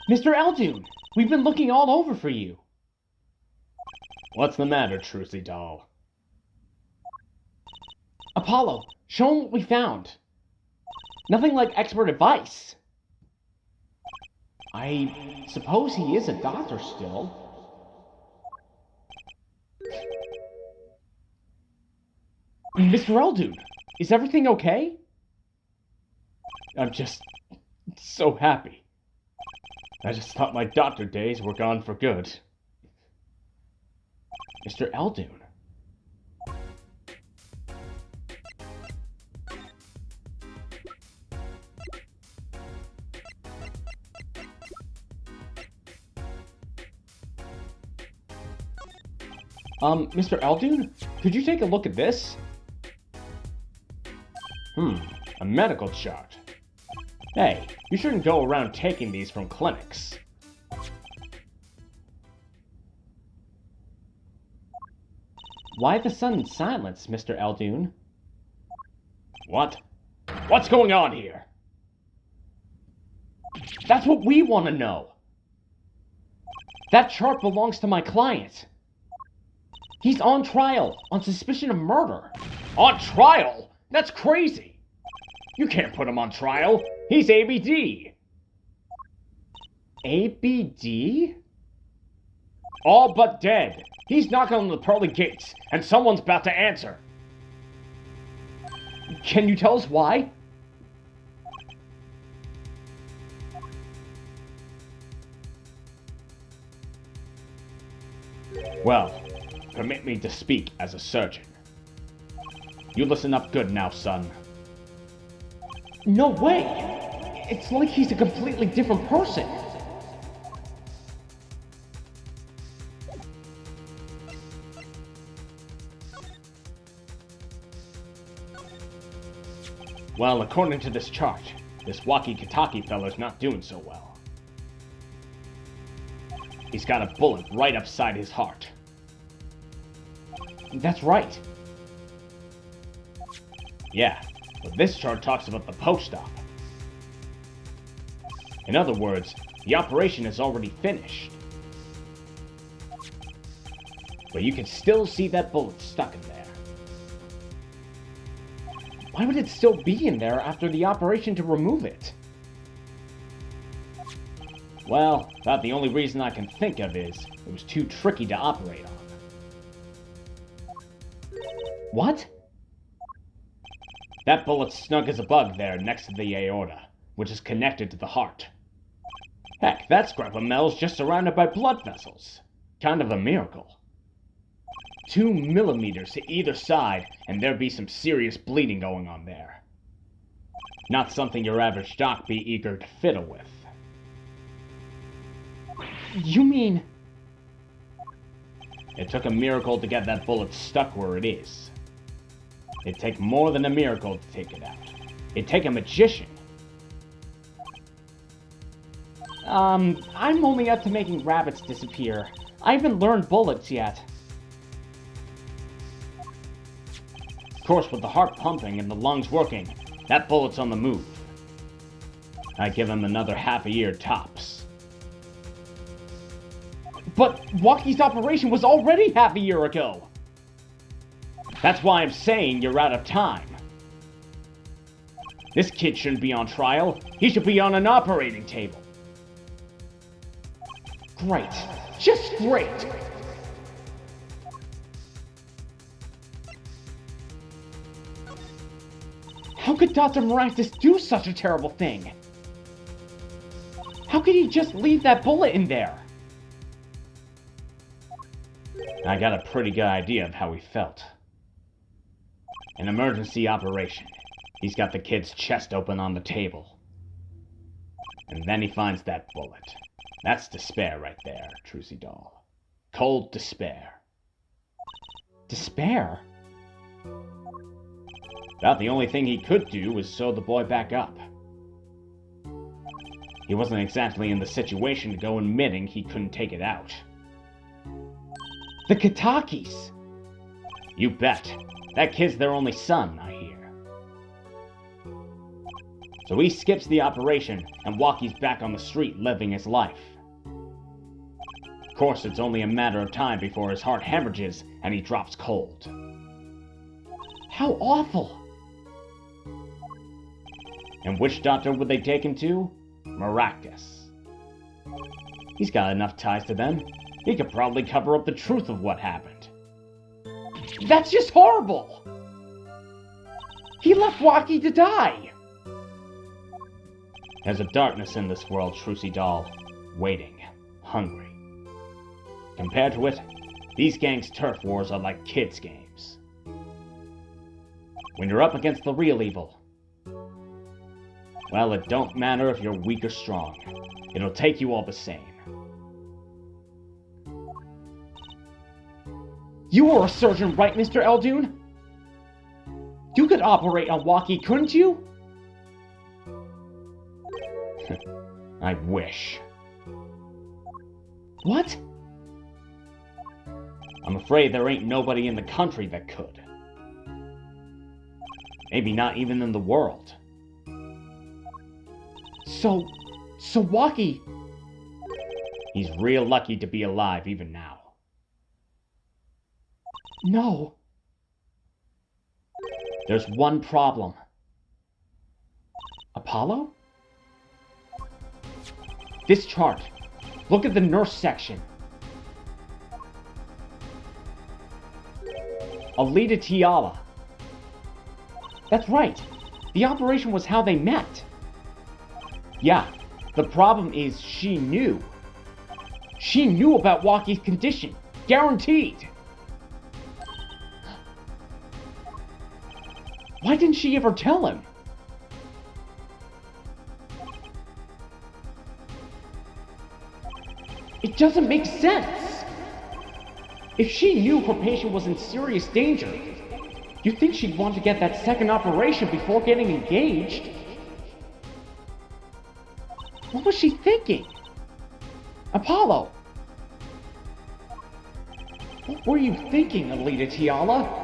Mr. Eldoon, we've been looking all over for you. What's the matter, Trucy doll? Apollo, show him what we found. Nothing like expert advice. I suppose he is a doctor still. Mr. Eldoon, is everything okay? I'm just so happy. I just thought my doctor days were gone for good. Mr. Eldoon. Mr. Eldoon, could you take a look at this? A medical chart. Hey, you shouldn't go around taking these from clinics. Why the sudden silence, Mr. Eldoon? What? What's going on here? That's what we want to know. That chart belongs to my client. He's on trial on suspicion of murder. On trial? That's crazy! You can't put him on trial. He's ABD. ABD? All but dead. He's knocking on the pearly gates, and someone's about to answer. Can you tell us why? Well, permit me to speak as a surgeon. You listen up good now, son. No way! It's like he's a completely different person. Well, according to this chart, this Wocky fella's not doing so well. He's got a bullet right upside his heart. That's right. Yeah, but this chart talks about the post-op. In other words, the operation is already finished. But you can still see that bullet stuck in there. Why would it still be in there after the operation to remove it? Well, about the only reason I can think of is it was too tricky to operate on. What? That bullet's snug as a bug there next to the aorta, which is connected to the heart. Heck, that scrap of metal's just surrounded by blood vessels. Kind of a miracle. 2 millimeters to either side, and there'd be some serious bleeding going on there. Not something your average doc be eager to fiddle with. You mean... It took a miracle to get that bullet stuck where it is. It'd take more than a miracle to take it out. It'd take a magician. I'm only up to making rabbits disappear. I haven't learned bullets yet. Of course, with the heart pumping and the lungs working, that bullet's on the move. I'd give him another half a year tops. But Wocky's operation was already half a year ago! That's why I'm saying you're out of time. This kid shouldn't be on trial. He should be on an operating table. Great. Just great! How could Dr. Maractus do such a terrible thing? How could he just leave that bullet in there? I got a pretty good idea of how he felt. An emergency operation. He's got the kid's chest open on the table. And then he finds that bullet. That's despair right there, Trucy doll. Cold despair. Despair? About the only thing he could do was sew the boy back up. He wasn't exactly in the situation to go admitting he couldn't take it out. The Katakis! You bet. That kid's their only son, I hear. So he skips the operation, and Wocky's back on the street living his life. Of course, it's only a matter of time before his heart hemorrhages and he drops cold. How awful! And which doctor would they take him to? Maractus. He's got enough ties to them. He could probably cover up the truth of what happened. That's just horrible! He left Wocky to die! There's a darkness in this world, Trucy doll. Waiting. Hungry. Compared to it, these gangs' turf wars are like kids' games. When you're up against the real evil, well, it don't matter if you're weak or strong. It'll take you all the same. You were a surgeon, right, Mr. Eldoon? You could operate on Wocky, couldn't you? I wish. What? I'm afraid there ain't nobody in the country that could. Maybe not even in the world. So Wocky... He's real lucky to be alive even now. No. There's one problem. Apollo? This chart. Look at the nurse section. Alita Tiala. That's right. The operation was how they met. Yeah, the problem is she knew. She knew about Wocky's condition. Guaranteed. Why didn't she ever tell him? It doesn't make sense. If she knew her patient was in serious danger, you'd think she'd want to get that second operation before getting engaged. What was she thinking? Apollo! What were you thinking, Alita Tiala?